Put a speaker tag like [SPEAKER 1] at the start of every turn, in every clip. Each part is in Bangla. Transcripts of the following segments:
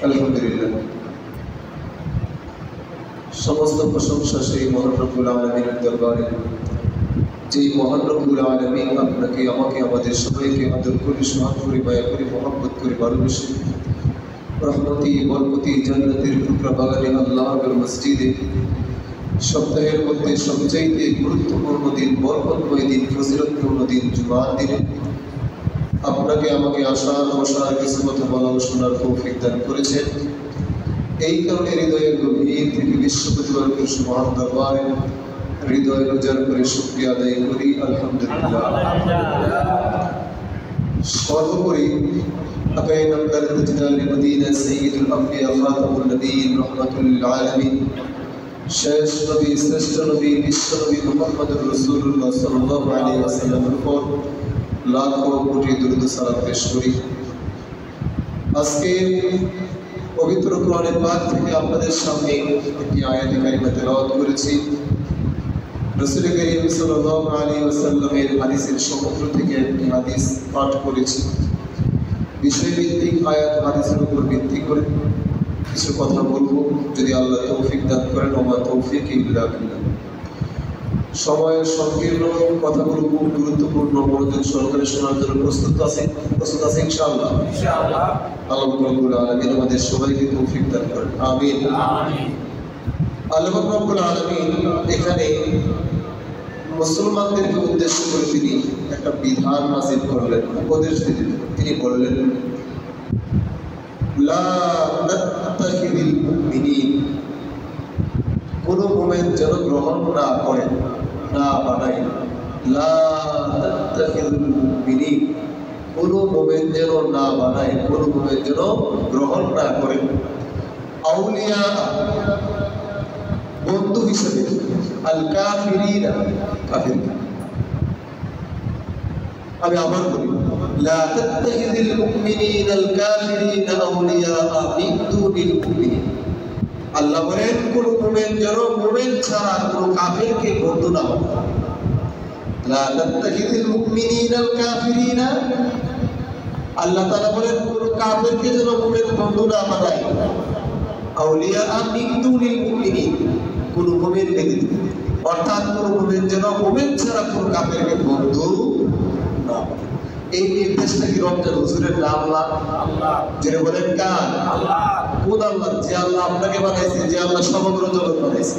[SPEAKER 1] আলহামদুলিল্লাহ, সমস্ত প্রশংসা সেই মহান রব্বুল আলামিনের দরবারে, যেই মহান রব্বুল আলামিন আপনাকে আমাকে আমাদের সবাইকে আদর করে সোহাগ করে মায়া করে মহব্বত করে ভালোবেসে রহমতি বরকতি জান্নাতের টুকরা বাগানে আল্লাহর মসজিদে সপ্তাহের মধ্যে সবচাইতে গুরুত্বপূর্ণ দিন, বরকতময় দিন, ফজিলতপূর্ণ দিন জুমার দিনে আপনাকে আমাকে আসার বসার কিছু কথা বলা ও শোনার তৌফিক দান করেছেন। এই কারণে হৃদয়ের গভীর থেকে বিশ্ব প্রতিপালকের মহান দরবারে হৃদয় উজাড় করে শুকরিয়া আদায় করি আলহামদুলিল্লাহ। সর্বোপরি আকায়ে নামদার তাজদারে মদিনা সাইয়্যিদুল আম্বিয়া খাতামুন নবিয়্যিন রাহমাতুল লিল আলামিন শেষ নবী শ্রেষ্ঠ নবী বিশ্ব নবী মুহাম্মদুর রাসূলুল্লাহ সাল্লাল্লাহু আলাইহি ওয়াসাল্লামের উপর লাখো কোটি দরুদ সালাত পেশ করি। আজকে পবিত্র কোরআনে পাক থেকে আপনাদের সামনে একটি আয়াতে কারিমা তেলাওয়াত করেছি। রাসূল করিম সাল্লাল্লাহু আলাইহি ওয়াসাল্লামের হাদিসের সমুদ্র থেকে একটি হাদিস পাঠ করেছি। বিষয়ভিত্তিক আয়াত হাদিসের উপর ভিত্তি করে কিছু কথা বলবো, যদি আল্লাহ তৌফিক দান করেন। ওমা তৌফিক ইল্লা বিল্লাহ। সময়ের সংকীর্ণ কথাগুলো খুব গুরুত্বপূর্ণ, মনোযোগ সহকারে শোনার জন্য প্রস্তুত আছে ইনশাআল্লাহ। আল্লাহ রাব্বুল আলামিন আমাদের সবাইকে তৌফিক দান করেন, আমিন। আল্লাহ রাব্বুল আলামিন এখানে মুসলমানদেরকে উদ্দেশ্য করে তিনি একটা বিধান নাযিল করলেন, উপদেশ দিলেন। তিনি বললেন, লা তাত্তাখিযুল মুমিনিন, কোন মুমিন যেন গ্রহণ না করে, না বানায়। লা তাত্তাখিযুল মুমিনিন, কোন মুমিন যেন না বানায়, কোন মুমিন যেন গ্রহণ না করে। আউলিয়া, বন্ধু হিসেবে, আল কাফিরিনা, কাফির। আমি আবার বলি, লা তাত্তাখিযুল মুমিনিনাল কাফিরিনা আউলিয়া মিন দুনিল মুমিনিন। আল্লাহ বলেন, কোন মুমিন যেন মুমিন ছাড়া কোন কাফিরকে বন্ধু না বানায়। লা তাত্তাখিযুল মুমিনিনাল কাফিরিনা, আল্লাহ তাআলা বলেন কোন কাফিরকে যেন মুমিন বন্ধু না বানায়। আউলিয়া মিন দুনিল মুমিনিন, কোন মুমিন ব্যতীত, অর্থাৎ কোন মুমিন যেন মুমিন ছাড়া কোন কাফিরকে বন্ধু না। এই নির্দেশটা কি রমজান হুজুরের নাম না? আল্লাহ। যিনি বলেন কার? আল্লাহ। কোন আল্লাহ? যে আল্লাহ আপনাকে বানাইছে, যে আল্লাহ সমগ্র জগৎ বানাইছে,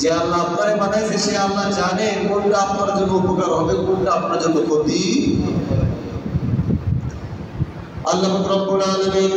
[SPEAKER 1] যে আল্লাহ আপনারে বানাইছে, সে আল্লাহ জানে কোনটা আপনার জন্য উপকার হবে, কোনটা আপনার জন্য ক্ষতি। আল্লাহ রাব্বুল আলামিন